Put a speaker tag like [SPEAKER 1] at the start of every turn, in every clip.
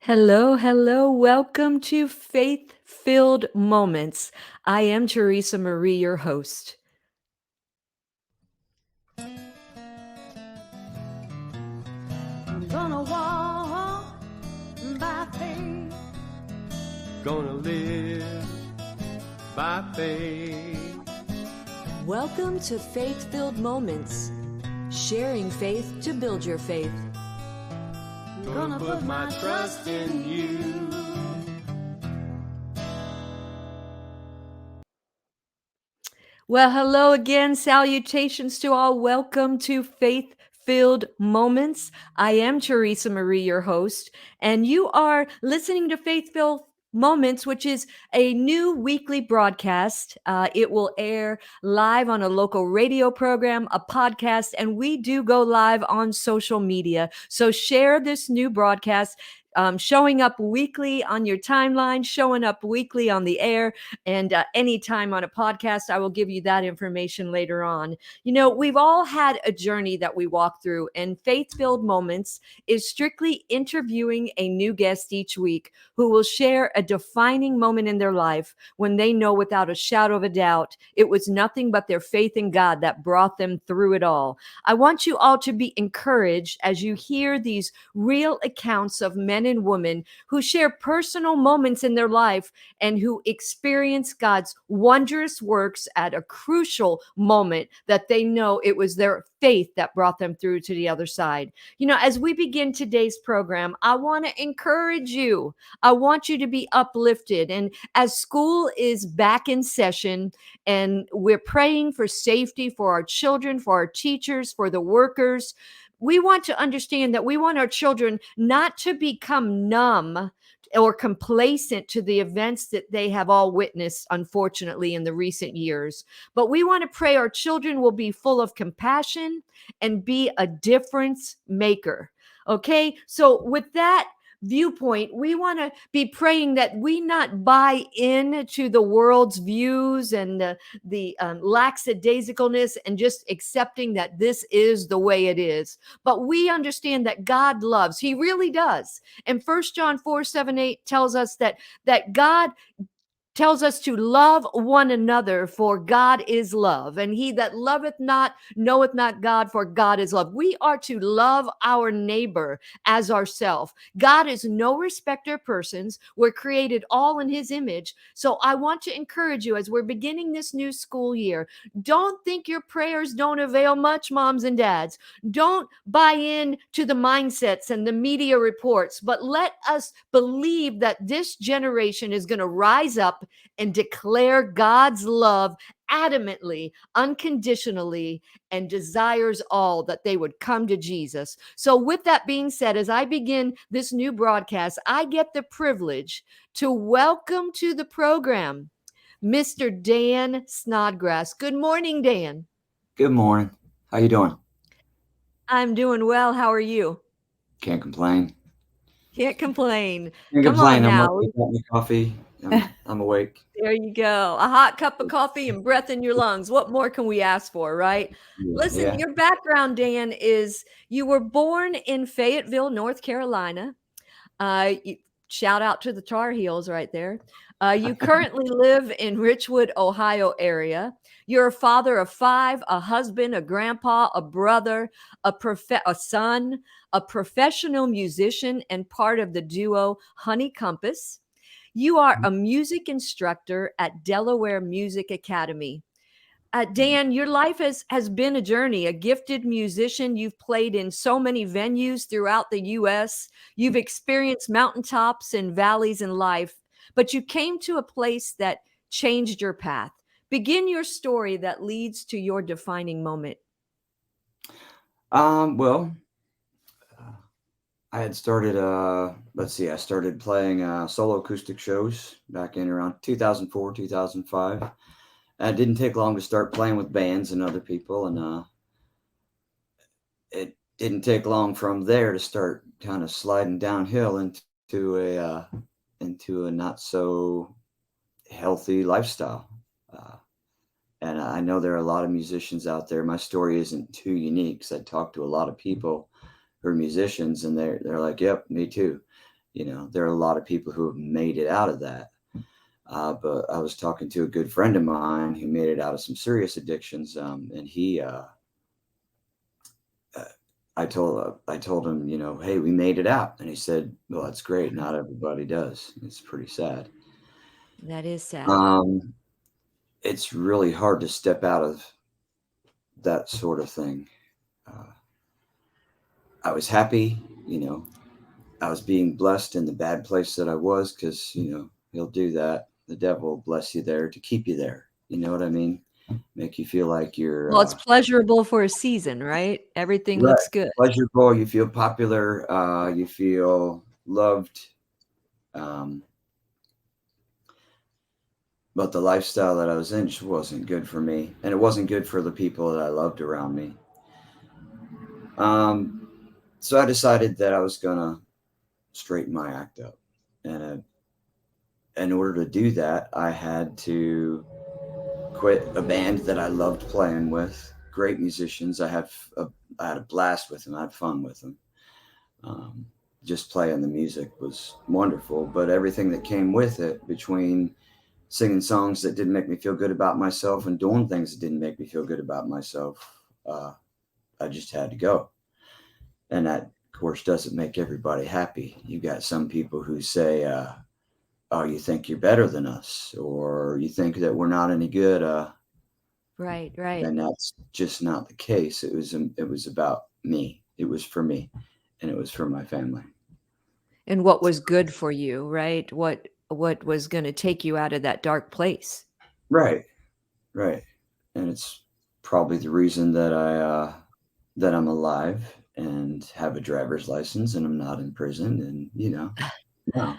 [SPEAKER 1] Hello, hello. Welcome to Faith Filled Moments. I am Teresa Marie, your host.
[SPEAKER 2] I'm gonna walk by faith.
[SPEAKER 3] Gonna live by faith.
[SPEAKER 1] Welcome to Faith Filled Moments, sharing faith to build your faith.
[SPEAKER 3] Gonna put my trust in you.
[SPEAKER 1] Well, hello again. Salutations to all. Welcome to Faith Filled Moments. I am Teresa Marie, your host, and you are listening to Faith Filled Moments, which is a new weekly broadcast. It will air live on a local radio program, a podcast, and we do go live on social media. So share this new broadcast. Showing up weekly on your timeline, showing up weekly on the air, and anytime on a podcast, I will give you that information later on. You know, we've all had a journey that we walk through, and Faith Filled Moments is strictly interviewing a new guest each week who will share a defining moment in their life when they know without a shadow of a doubt it was nothing but their faith in God that brought them through it all. I want you all to be encouraged as you hear these real accounts of men and women who share personal moments in their life and who experience God's wondrous works at a crucial moment that they know it was their faith that brought them through to the other side. You know, as we begin today's program, I want to encourage you. I want you to be uplifted. And as school is back in session and we're praying for safety for our children, for our teachers, for the workers, we want to understand that we want our children not to become numb or complacent to the events that they have all witnessed, unfortunately, in the recent years. But we want to pray our children will be full of compassion and be a difference maker. Okay, so with that viewpoint, we want to be praying that we not buy into the world's views and the lackadaisicalness and just accepting that this is the way it is. But we understand that God loves, He really does. And 1 John 4:7-8 tells us that God tells us to love one another, for God is love. And he that loveth not knoweth not God, for God is love. We are to love our neighbor as ourselves. God is no respecter of persons. We're created all in his image. So I want to encourage you as we're beginning this new school year, don't think your prayers don't avail much, moms and dads. Don't buy in to the mindsets and the media reports, but let us believe that this generation is going to rise up and declare God's love adamantly, unconditionally, and desires all that they would come to Jesus. So, with that being said, as I begin this new broadcast, I get the privilege to welcome to the program Mr. Dan Snodgrass. Good morning, Dan.
[SPEAKER 4] Good morning. How you doing?
[SPEAKER 1] I'm doing well. How are you?
[SPEAKER 4] Can't complain.
[SPEAKER 1] Can't complain.
[SPEAKER 4] Can't
[SPEAKER 1] Come on
[SPEAKER 4] complain. I'm
[SPEAKER 1] now.
[SPEAKER 4] awake. Got my coffee. I'm awake.
[SPEAKER 1] There you go. A hot cup of coffee and breath in your lungs. What more can we ask for, right? Listen,
[SPEAKER 4] Yeah.
[SPEAKER 1] your background, Dan, is you were born in Fayetteville, North Carolina. Shout out to the Tar Heels right there. You currently live in Richwood, Ohio area. You're a father of 5, a husband, a grandpa, a brother, a son, a professional musician, and part of the duo Honey Compass. You are a music instructor at Delaware Music Academy. Dan, your life has been a journey, a gifted musician. You've played in so many venues throughout the U.S. You've experienced mountaintops and valleys in life, but you came to a place that changed your path. Begin your story that leads to your defining moment.
[SPEAKER 4] Well, I had started. I started playing solo acoustic shows back in around 2004, 2005. And it didn't take long to start playing with bands and other people, and it didn't take long from there to start kind of sliding downhill into a not so healthy lifestyle. Uh, and I know there are a lot of musicians out there. My story isn't too unique because I talk to a lot of people who are musicians, and they're like, "Yep, me too." There are a lot of people who have made it out of that. But I was talking to a good friend of mine who made it out of some serious addictions, and uh, I told him, hey, we made it out, and he said, well, that's great. Not everybody does. It's pretty sad.
[SPEAKER 1] That is sad.
[SPEAKER 4] Um, it's really hard to step out of that sort of thing. Uh, I was happy, I was being blessed in the bad place that I was because, he'll do that. The devil will bless you there to keep you there. You know what I mean? Make you feel like you're
[SPEAKER 1] Well, it's pleasurable for a season, right? Everything
[SPEAKER 4] right,
[SPEAKER 1] looks good.
[SPEAKER 4] pleasurable. You feel popular. You feel loved. Um, but the lifestyle that I was in just wasn't good for me, and it wasn't good for the people that I loved around me. Um, so I decided that I was gonna straighten my act up, and in order to do that, I had to quit a band that I loved playing with. Great musicians. I had a blast with them. I had fun with them. Um, just playing the music was wonderful, but everything that came with it, between singing songs that didn't make me feel good about myself and doing things that didn't make me feel good about myself, uh, I just had to go. And that, of course, doesn't make everybody happy. You got some people who say, "Oh, you think you're better than us, or you think that we're not any good."
[SPEAKER 1] Right, right.
[SPEAKER 4] And that's just not the case. It was about me. It was for me, and it was for my family.
[SPEAKER 1] And what was good for you, right? What was gonna take you out of that dark place.
[SPEAKER 4] Right, right. And it's probably the reason that I'm alive and have a driver's license and I'm not in prison. And no.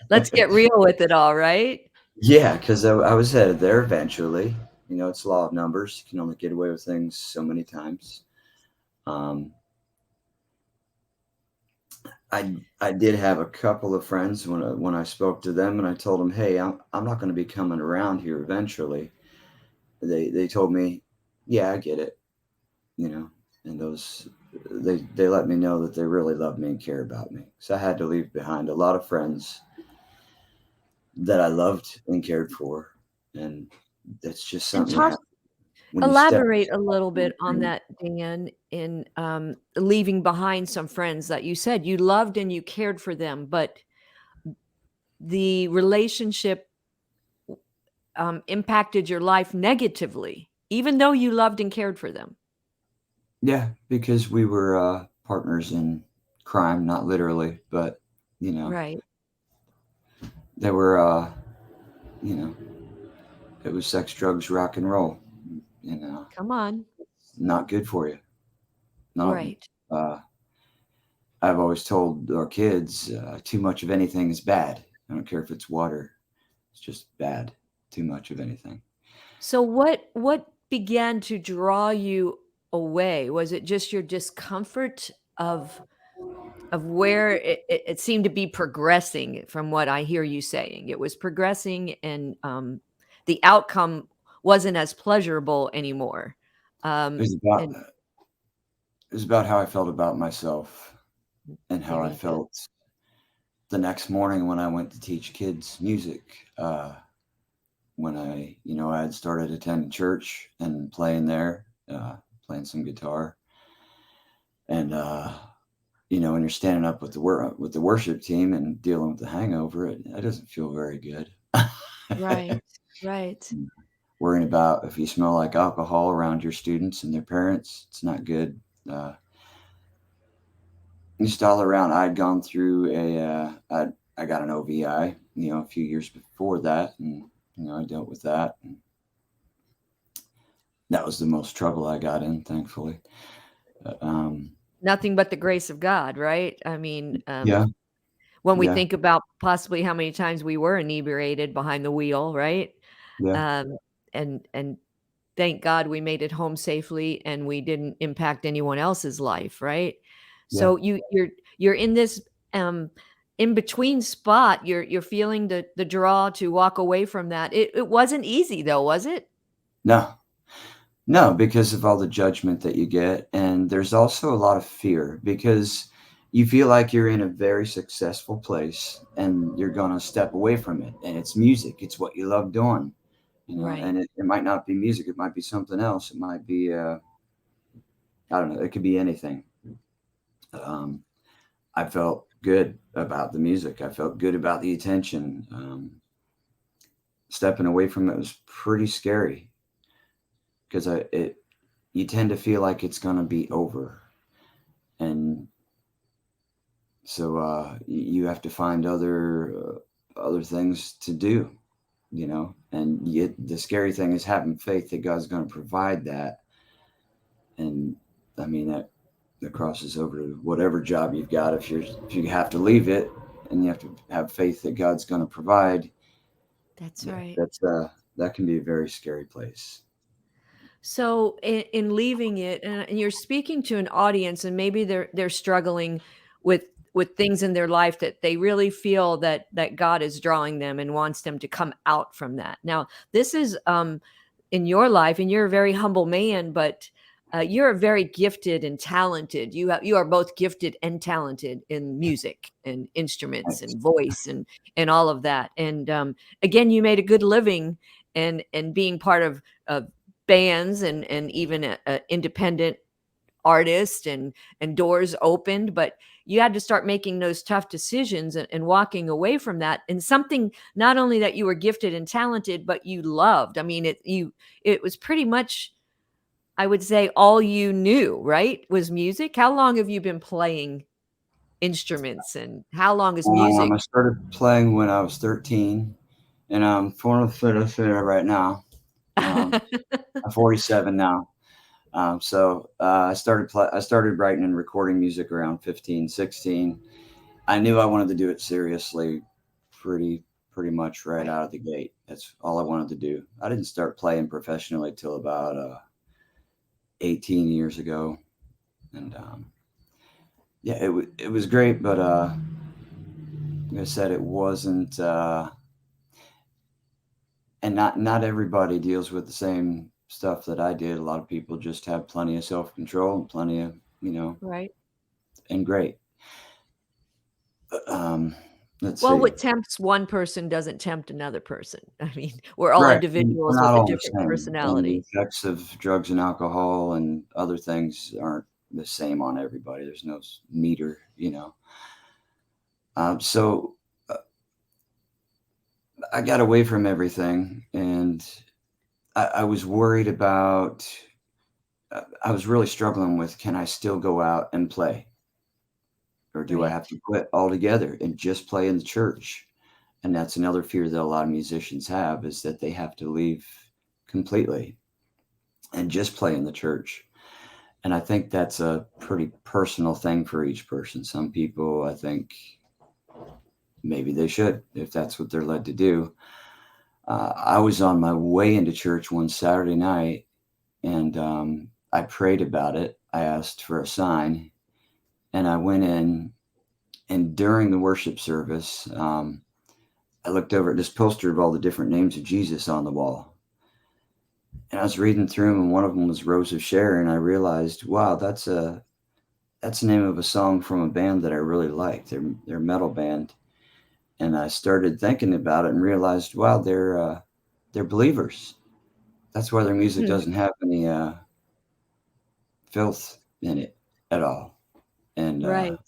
[SPEAKER 1] Let's get real with it all, right?
[SPEAKER 4] Yeah, because I was headed there eventually. It's law of numbers. You can only get away with things so many times. Um, I did have a couple of friends when I spoke to them and I told them, hey, I'm not going to be coming around here eventually. They told me, yeah, I get it. And they let me know that they really love me and care about me. So I had to leave behind a lot of friends that I loved and cared for, and that's just
[SPEAKER 1] And
[SPEAKER 4] something you
[SPEAKER 1] talk
[SPEAKER 4] have when you step
[SPEAKER 1] elaborate a little
[SPEAKER 4] on the
[SPEAKER 1] bit on
[SPEAKER 4] dream.
[SPEAKER 1] that, Dan, in, leaving behind some friends that you said you loved and you cared for them, but the relationship, impacted your life negatively, even though you loved and cared for them.
[SPEAKER 4] Yeah, because we were partners in crime, not literally, but you know,
[SPEAKER 1] Right.
[SPEAKER 4] they were. You know, it was sex, drugs, rock and roll.
[SPEAKER 1] Come on.
[SPEAKER 4] Not good for you. None of them.
[SPEAKER 1] Right.
[SPEAKER 4] Uh, I've always told our kids, too much of anything is bad. I don't care if it's water; it's just bad. Too much of anything.
[SPEAKER 1] So what began to draw you away? Was it just your discomfort of where it seemed to be progressing from what I hear you saying? It was progressing and, the outcome wasn't as pleasurable anymore.
[SPEAKER 4] It
[SPEAKER 1] Um,
[SPEAKER 4] was about
[SPEAKER 1] and
[SPEAKER 4] it was about how I felt about myself and how I
[SPEAKER 1] very good.
[SPEAKER 4] felt the next morning when I went to teach kids music. When I had started attending church and playing there, playing some guitar, and when you're standing up with the worship team and dealing with the hangover, it doesn't feel very good.
[SPEAKER 1] Right. Right.
[SPEAKER 4] Worrying about if you smell like alcohol around your students and their parents, it's not good. Uh, just all around, I'd gone through I got an OVI, a few years before that, and I dealt with that. And that was the most trouble I got in, thankfully. Um,
[SPEAKER 1] Nothing but the grace of God, right? I mean,
[SPEAKER 4] yeah,
[SPEAKER 1] when we
[SPEAKER 4] yeah,
[SPEAKER 1] think about possibly how many times we were inebriated behind the wheel, right?
[SPEAKER 4] yeah,
[SPEAKER 1] Um, and thank God we made it home safely and we didn't impact anyone else's life, right?
[SPEAKER 4] yeah.
[SPEAKER 1] So you're in this, in between spot. You're feeling the draw to walk away from that. It wasn't easy though, was it?
[SPEAKER 4] No, no, because of all the judgment that you get, and there's also a lot of fear because you feel like you're in a very successful place and you're going to step away from it. And it's music, it's what you love doing,
[SPEAKER 1] Right.
[SPEAKER 4] and it might not be music, it might be something else. It might be, I don't know, it could be anything. Um, I felt good about the music. I felt good about the attention. Stepping away from it was pretty scary because you tend to feel like it's going to be over. And so you have to find other things to do, and yet the scary thing is having faith that God's going to provide that. And I mean that crosses over to whatever job you've got. If you have to leave it, and you have to have faith that God's going to provide,
[SPEAKER 1] That's
[SPEAKER 4] yeah,
[SPEAKER 1] right.
[SPEAKER 4] that can be a very scary place.
[SPEAKER 1] So in leaving it, and you're speaking to an audience, and maybe they're struggling with with things in their life that they really feel that God is drawing them and wants them to come out from that. Now, this is in your life, and you're a very humble man, but you're very gifted and talented. You are both gifted and talented in music and instruments
[SPEAKER 4] Thanks.
[SPEAKER 1] and voice and all of that. And again, you made a good living and being part of bands and even a independent artist and doors opened, but you had to start making those tough decisions and walking away from that, and something not only that you were gifted and talented but you loved. I mean, it was pretty much, I would say, all you knew, right, was music. How long have you been playing instruments, and how long is music?
[SPEAKER 4] I started playing when I was 13, and I'm former fiddler right now. Um, I'm 47 now. I started writing and recording music around 15, 16. I knew I wanted to do it seriously pretty pretty much right
[SPEAKER 1] Right.
[SPEAKER 4] out of the gate. That's all I wanted to do. I didn't start playing professionally till about 18 years ago, and yeah, it was great, but like I said, it wasn't. And not everybody deals with the same stuff that I did. A lot of people just have plenty of self control and plenty of,
[SPEAKER 1] Right.
[SPEAKER 4] and great. Um, let's
[SPEAKER 1] Well,
[SPEAKER 4] see.
[SPEAKER 1] what tempts one person doesn't tempt another person. I mean, we're all
[SPEAKER 4] Right. We're
[SPEAKER 1] individuals
[SPEAKER 4] not
[SPEAKER 1] with a
[SPEAKER 4] all the
[SPEAKER 1] different
[SPEAKER 4] same. And the
[SPEAKER 1] personality.
[SPEAKER 4] effects of drugs and alcohol and other things aren't the same on everybody. There's no meter. So uh, I got away from everything, and I was worried about, I was really struggling with, can I still go out and play? Or do I
[SPEAKER 1] Right.
[SPEAKER 4] have to quit altogether and just play in the church? And that's another fear that a lot of musicians have, is that they have to leave completely and just play in the church. And I think that's a pretty personal thing for each person. Some people, I think, maybe they should, if that's what they're led to do. I was on my way into church one Saturday night, and I prayed about it. I asked for a sign, and I went in, and during the worship service, I looked over at this poster of all the different names of Jesus on the wall. And I was reading through them, and one of them was Rose of Sharon. I realized, wow, that's the name of a song from a band that I really like. They're a metal band, and I started thinking about it and realized, wow, they're believers. That's why their music
[SPEAKER 1] Hmm.
[SPEAKER 4] doesn't have any filth in it at all, and
[SPEAKER 1] Right.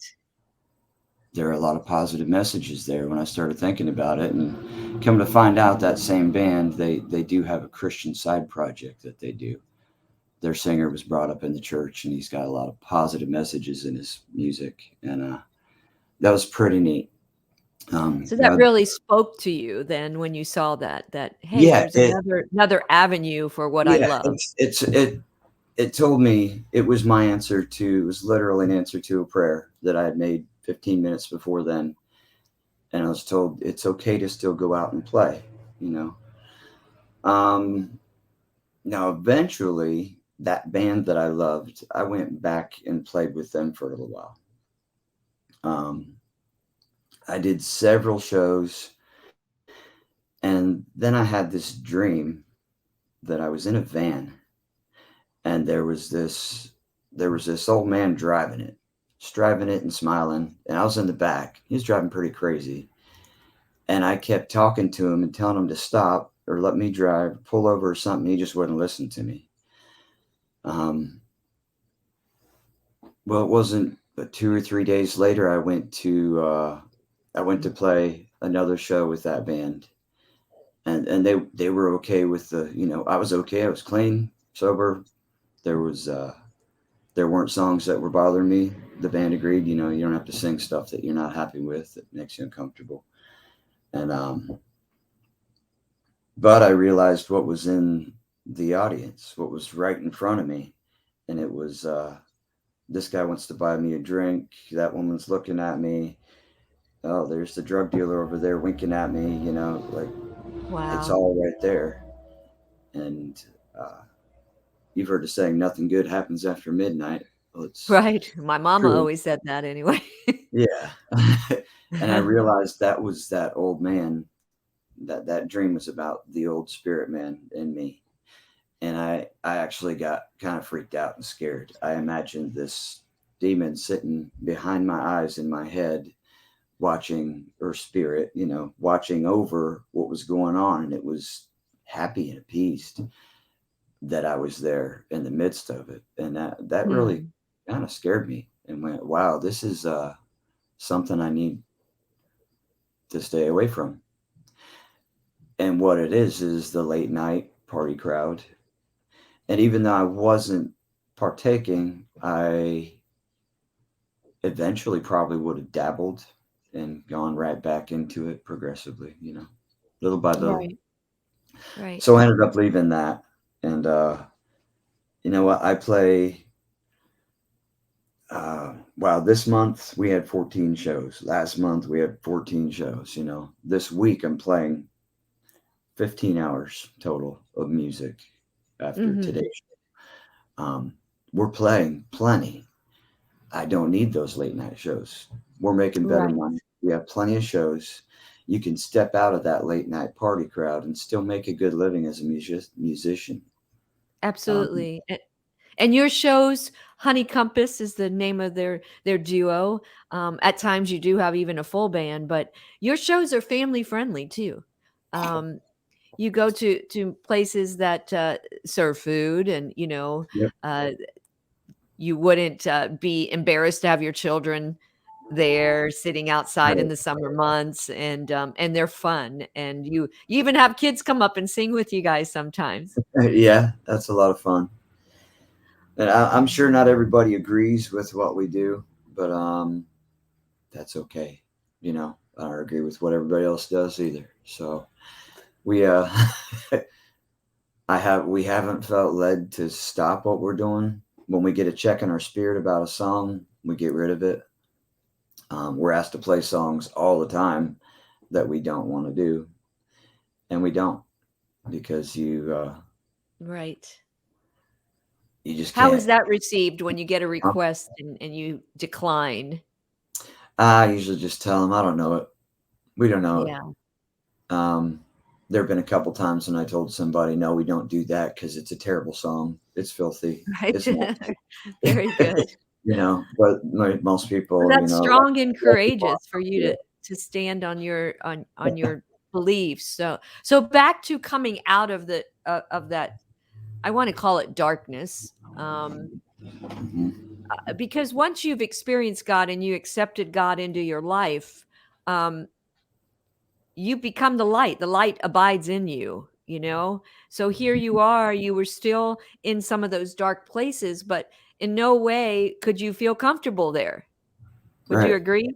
[SPEAKER 4] there are a lot of positive messages there when I started thinking about it. And come to find out, that same band, they do have a Christian side project that they do. Their singer was brought up in the church, and he's got a lot of positive messages in his music, and that was pretty neat.
[SPEAKER 1] So that
[SPEAKER 4] God,
[SPEAKER 1] really spoke to you then when you saw that, hey,
[SPEAKER 4] yeah,
[SPEAKER 1] there's another avenue for what I
[SPEAKER 4] yeah,
[SPEAKER 1] love.
[SPEAKER 4] it told me, it was my answer to, it was literally an answer to a prayer that I had made 15 minutes before then, and I was told it's okay to still go out and play, you know. Um, Now, eventually, that band that I loved, I went back and played with them for a little while. Um, I did several shows, and then I had this dream that I was in a van, and there was this old man driving it, just driving it and smiling. And I was in the back. He was driving pretty crazy. And I kept talking to him and telling him to stop or let me drive, pull over or something. He just wouldn't listen to me. Um, well, it wasn't but 2 or 3 days later. I went to play another show with that band, and they were okay with the I was okay. I was clean, sober. There was there weren't songs that were bothering me. The band agreed. You don't have to sing stuff that you're not happy with that makes you uncomfortable. And but I realized what was in the audience, what was right in front of me, and it was this guy wants to buy me a drink. That woman's looking at me. Oh, there's the drug dealer over there winking at me. Like it's
[SPEAKER 1] Wow.
[SPEAKER 4] all right there. And uh, you've heard the saying, "Nothing good happens after midnight." Well, it's
[SPEAKER 1] Right. My mama
[SPEAKER 4] true.
[SPEAKER 1] always said that anyway.
[SPEAKER 4] Yeah. And I realized that was that old man. That dream was about the old spirit man in me. And I actually got kind of freaked out and scared. I imagined this demon sitting behind my eyes in my head, watching, or spirit, watching over what was going on, and it was happy and appeased that I was there in the midst of it, and that really
[SPEAKER 1] Hmm.
[SPEAKER 4] kind of scared me and went, "Wow, this is something I need to stay away from." And what it is the late night party crowd. And even though I wasn't partaking, I eventually probably would have dabbled and gone right back into it progressively, little by little.
[SPEAKER 1] Right. Right.
[SPEAKER 4] So I ended up leaving that. And you know what? I play, wow, this month we had 14 shows. Last month we had 14 shows. This week I'm playing 15 hours total of music after
[SPEAKER 1] Hmm.
[SPEAKER 4] today. Um, we're playing plenty. I don't need those late night shows. We're making better
[SPEAKER 1] Right.
[SPEAKER 4] money. We have plenty of shows. You can step out of that late night party crowd and still make a good living as a musician. Um,
[SPEAKER 1] Absolutely. And your shows, Honey Compass is the name of their duo. At times you do have even a full band, but your shows are family friendly too. Um, you go to places that serve food, and
[SPEAKER 4] yep.
[SPEAKER 1] uh, you wouldn't be embarrassed to have your children there sitting outside in
[SPEAKER 4] Right.
[SPEAKER 1] the summer months, and they're fun, and you even have kids come up and sing with you guys sometimes.
[SPEAKER 4] Yeah, that's a lot of fun. And I'm sure not everybody agrees with what we do, but that's okay. I don't agree with what everybody else does either. So we we haven't felt led to stop what we're doing. When we get a check in our spirit about a song, we get rid of it. We're asked to play songs all the time that we don't want to do, and we don't because
[SPEAKER 1] Right.
[SPEAKER 4] you just
[SPEAKER 1] How
[SPEAKER 4] can't.
[SPEAKER 1] is that received when you get a request and you decline?
[SPEAKER 4] I usually just tell them I don't know it. We don't know it.
[SPEAKER 1] Yeah.
[SPEAKER 4] Um, there have been a couple times when I told somebody, "No, we don't do that because it's a terrible song. It's filthy.
[SPEAKER 1] Right.
[SPEAKER 4] It's not."
[SPEAKER 1] Very good.
[SPEAKER 4] But most
[SPEAKER 1] Well,
[SPEAKER 4] people,
[SPEAKER 1] that's strong and
[SPEAKER 4] let people off
[SPEAKER 1] courageous for you
[SPEAKER 4] the
[SPEAKER 1] to stand on your beliefs. So back to coming out of the of that, I want to call it darkness.
[SPEAKER 4] Mhm.
[SPEAKER 1] Because once you've experienced God and you accepted God into your life, um, you become the light. The light abides in you, you know? So here you are, you were still in some of those dark places, but in no way could you feel comfortable there. Would you
[SPEAKER 4] Right.
[SPEAKER 1] agree?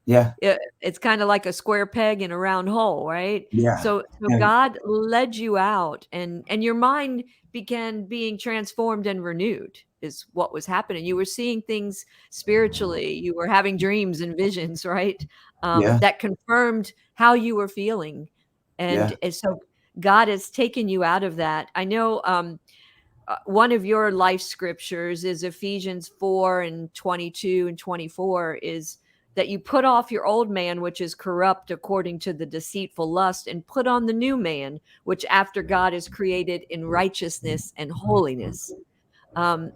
[SPEAKER 4] Yeah.
[SPEAKER 1] It's kinda like a square peg in a round hole, right?
[SPEAKER 4] Yeah.
[SPEAKER 1] So
[SPEAKER 4] Yeah.
[SPEAKER 1] God led you out, and your mind began being transformed and renewed is what was happening. You were seeing things spiritually, you were having dreams and visions, right?
[SPEAKER 4] Yeah.
[SPEAKER 1] That confirmed how you were feeling,
[SPEAKER 4] Yeah.
[SPEAKER 1] and so God has taken you out of that. I know, one of your life scriptures is Ephesians 4 and 22 and 24 is that you put off your old man, which is corrupt according to the deceitful lust, and put on the new man, which after God is created in righteousness and holiness. Um,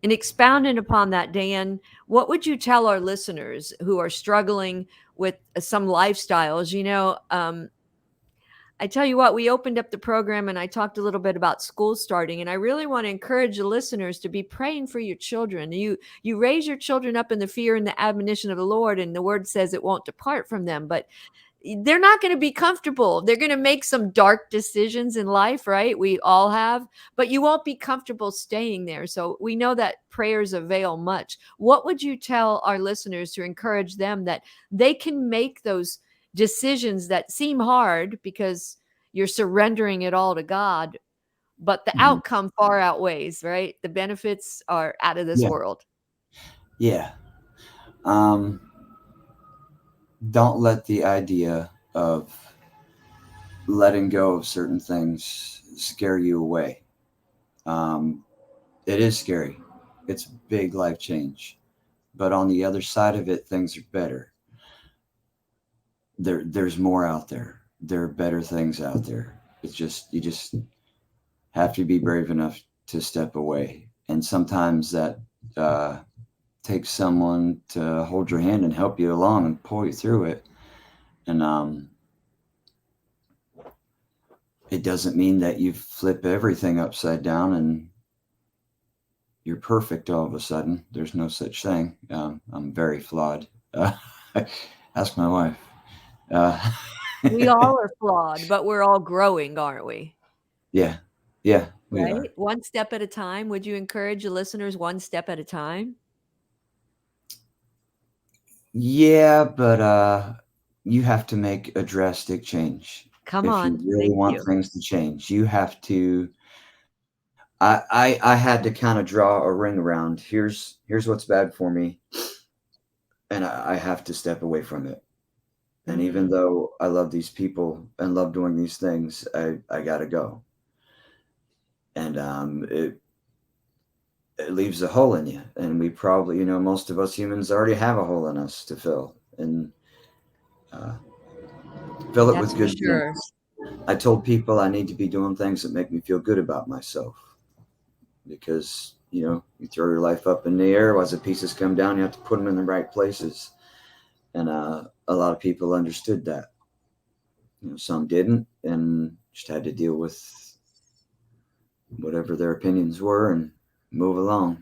[SPEAKER 1] And expounding upon that, Dan, what would you tell our listeners who are struggling with some lifestyles? I tell you what, we opened up the program and I talked a little bit about school starting, and I really want to encourage the listeners to be praying for your children. You raise your children up in the fear and the admonition of the Lord, and the word says it won't depart from them. But they're not going to be comfortable. They're going to make some dark decisions in life, right? We all have, but you won't be comfortable staying there. So we know that prayers avail much. What would you tell our listeners to encourage them that they can make those decisions that seem hard because you're surrendering it all to God, but the
[SPEAKER 4] Mhm.
[SPEAKER 1] outcome far outweighs, right? The benefits are out of this
[SPEAKER 4] Yeah.
[SPEAKER 1] world.
[SPEAKER 4] Yeah. Um, don't let the idea of letting go of certain things scare you away. Um, it is scary. It's big life change. But on the other side of it, things are better. There's more out there. There are better things out there. It's just you just have to be brave enough to step away. And sometimes that uh, takes someone to hold your hand and help you along and pull you through it. And it doesn't mean that you flip everything upside down and you're perfect all of a sudden. There's no such thing. I'm very flawed. Uh, ask my wife. Uh,
[SPEAKER 1] We all are flawed, but we're all growing, aren't we?
[SPEAKER 4] yeah, yeah, we are.
[SPEAKER 1] Right? One step at a time. Would you encourage the listeners one step at a time?
[SPEAKER 4] Yeah, but you have to make a drastic change
[SPEAKER 1] Come
[SPEAKER 4] if you
[SPEAKER 1] on.
[SPEAKER 4] really
[SPEAKER 1] Thank
[SPEAKER 4] want
[SPEAKER 1] you.
[SPEAKER 4] things to change. You have to. I had to kind of draw a ring around. Here's what's bad for me, and I have to step away from it. And even
[SPEAKER 1] Mhm.
[SPEAKER 4] though I love these people and love doing these things, I gotta go. And it leaves a hole in you. And we probably, most of us humans already have a hole in us to fill, and uh, fill it
[SPEAKER 1] That's
[SPEAKER 4] with
[SPEAKER 1] for
[SPEAKER 4] good things.
[SPEAKER 1] sure.
[SPEAKER 4] I told people I need to be doing things that make me feel good about myself, because you throw your life up in the air. As the pieces come down, you have to put them in the right places. And a lot of people understood that. Some didn't, and just had to deal with whatever their opinions were and move along.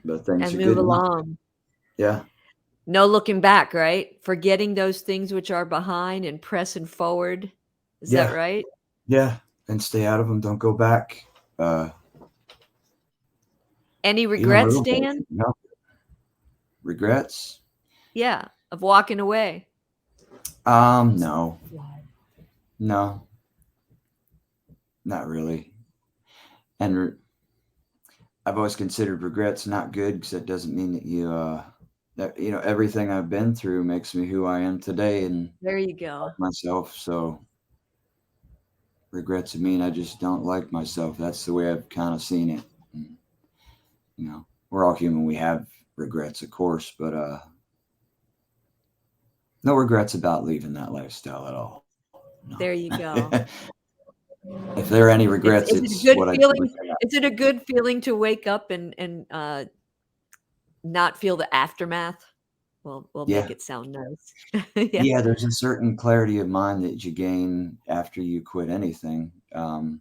[SPEAKER 4] But things
[SPEAKER 1] And
[SPEAKER 4] are
[SPEAKER 1] move
[SPEAKER 4] good now.
[SPEAKER 1] along.
[SPEAKER 4] Yeah,
[SPEAKER 1] No looking back, right? Forgetting those things which are behind and pressing forward. Is that
[SPEAKER 4] yeah,
[SPEAKER 1] right?
[SPEAKER 4] yeah. And stay out of them. Don't go back. Uh,
[SPEAKER 1] Any
[SPEAKER 4] even a
[SPEAKER 1] regrets,
[SPEAKER 4] little bit.
[SPEAKER 1] Dan?
[SPEAKER 4] Regrets?
[SPEAKER 1] Yeah, of walking away.
[SPEAKER 4] No, no, not really. And I've always considered regrets not good, because that doesn't mean that everything I've been through makes me who I am today and
[SPEAKER 1] There you go.
[SPEAKER 4] like myself. So regrets mean I just don't like myself. That's the way I've kind of seen it. And, we're all human. We have regrets, of course, but no regrets about leaving that lifestyle at all.
[SPEAKER 1] There you
[SPEAKER 4] No.
[SPEAKER 1] go.
[SPEAKER 4] If there are any
[SPEAKER 1] It's
[SPEAKER 4] regrets,
[SPEAKER 1] is it a
[SPEAKER 4] it's
[SPEAKER 1] good
[SPEAKER 4] what I did with
[SPEAKER 1] feeling?
[SPEAKER 4] that.
[SPEAKER 1] Is it a good feeling to wake up and not feel the aftermath? We'll
[SPEAKER 4] Yeah.
[SPEAKER 1] make it sound nice. Yeah.
[SPEAKER 4] Yeah, there's a certain clarity of mind that you gain after you quit anything. And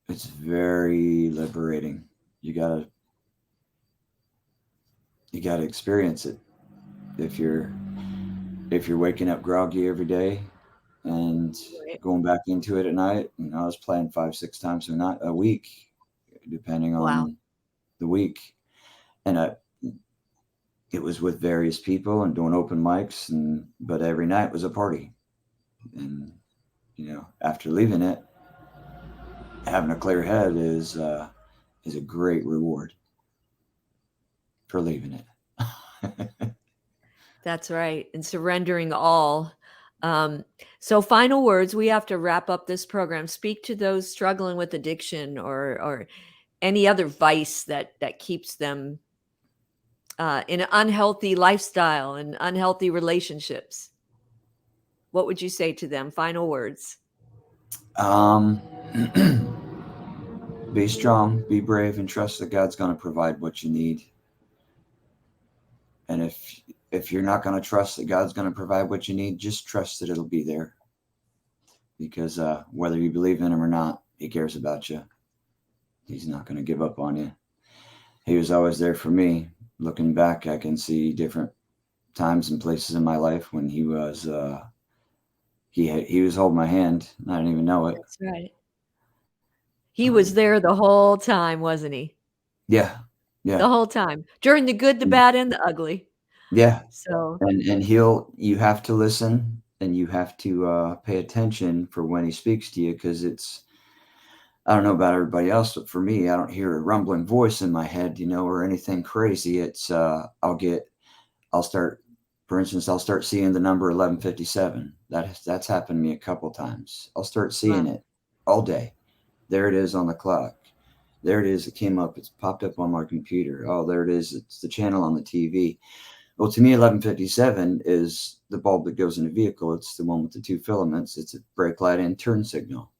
[SPEAKER 4] it's very liberating. You gotta you gotta experience it. If you're if you're waking up groggy every day and
[SPEAKER 1] Right.
[SPEAKER 4] going back into it at night, I was playing 5, 6 times a week, depending
[SPEAKER 1] Wow.
[SPEAKER 4] on the week, and it was with various people and doing open mics, and but every night was a party. And after leaving it, having a clear head is a great reward for leaving it.
[SPEAKER 1] That's right. And surrendering all. Um, so final words, we have to wrap up this program. Speak to those struggling with addiction or any other vice that keeps them in an unhealthy lifestyle and unhealthy relationships. What would you say to them? Final words.
[SPEAKER 4] um, be strong, be brave, and trust that God's going to provide what you need. And if you're not going to trust that God's going to provide what you need, just trust that it'll be there. Because whether you believe in him or not, he cares about you. He's not going to give up on you. He was always there for me. Looking back, I can see different times and places in my life when he was holding my hand. And I didn't even know it.
[SPEAKER 1] That's right. He was there the whole time, wasn't he?
[SPEAKER 4] Yeah. Yeah.
[SPEAKER 1] The whole time. During the good, the bad, and the ugly.
[SPEAKER 4] Yeah.
[SPEAKER 1] So
[SPEAKER 4] And you have to listen, and you have to pay attention for when he speaks to you, because I don't know about everybody else, but for me, I don't hear a rumbling voice in my head, or anything crazy. It's I'll start seeing the number 1157. That's happened to me a couple times. I'll start seeing it all day. There it is on the clock. There it is. It came up. It's popped up on my computer. Oh, there it is. It's the channel on the TV. Well, to me, 1157 is the bulb that goes in a vehicle. It's the one with the 2 filaments. It's a brake light and turn signal.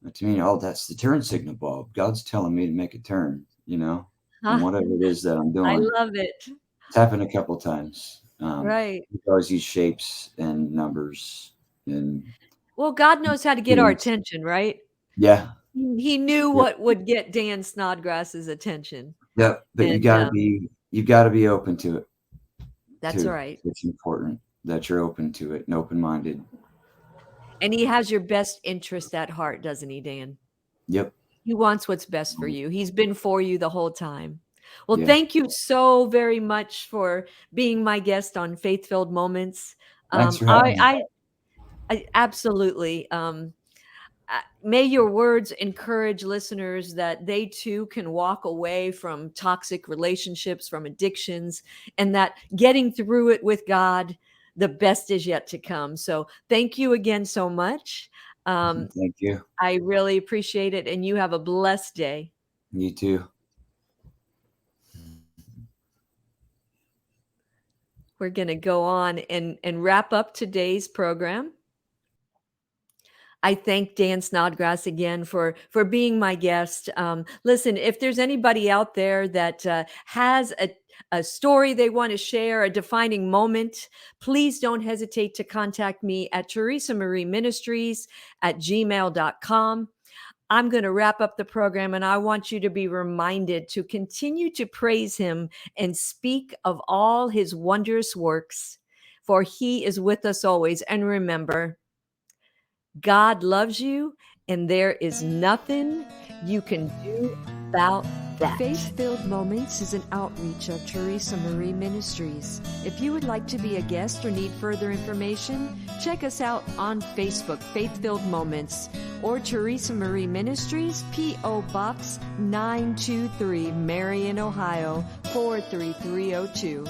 [SPEAKER 4] But to me, that's the turn signal bulb. God's telling me to make a turn, and whatever it is that I'm doing.
[SPEAKER 1] I love it.
[SPEAKER 4] It's happened a couple times.
[SPEAKER 1] Right.
[SPEAKER 4] We always use shapes and numbers.
[SPEAKER 1] Well, God knows how to get our attention, right?
[SPEAKER 4] Yeah.
[SPEAKER 1] He knew what would get Dan Snodgrass's attention.
[SPEAKER 4] Yep. But you gotta be open to it.
[SPEAKER 1] That's right.
[SPEAKER 4] It's important that you're open to it and open-minded.
[SPEAKER 1] And he has your best interest at heart, doesn't he, Dan?
[SPEAKER 4] Yep.
[SPEAKER 1] He wants what's best for you. He's been for you the whole time. Well, thank you so very much for being my guest on Faith-Filled Moments.
[SPEAKER 4] Thanks for having me.
[SPEAKER 1] I absolutely. May your words encourage listeners that they too can walk away from toxic relationships, from addictions, and that getting through it with God, the best is yet to come. So thank you again so much.
[SPEAKER 4] Thank you.
[SPEAKER 1] I really appreciate it. And you have a blessed day.
[SPEAKER 4] You too.
[SPEAKER 1] We're going to go on and wrap up today's program. I thank Dan Snodgrass again for being my guest. Listen, if there's anybody out there that has a story they want to share, a defining moment, please don't hesitate to contact me at teresamarieministries@gmail.com. I'm going to wrap up the program, and I want you to be reminded to continue to praise him and speak of all his wondrous works, for he is with us always. And remember, God loves you, and there is nothing you can do about that. Faith-Filled Moments is an outreach of Teresa Marie Ministries. If you would like to be a guest or need further information, check us out on Facebook, Faith-Filled Moments, or Teresa Marie Ministries, P.O. Box 923, Marion, Ohio 43302.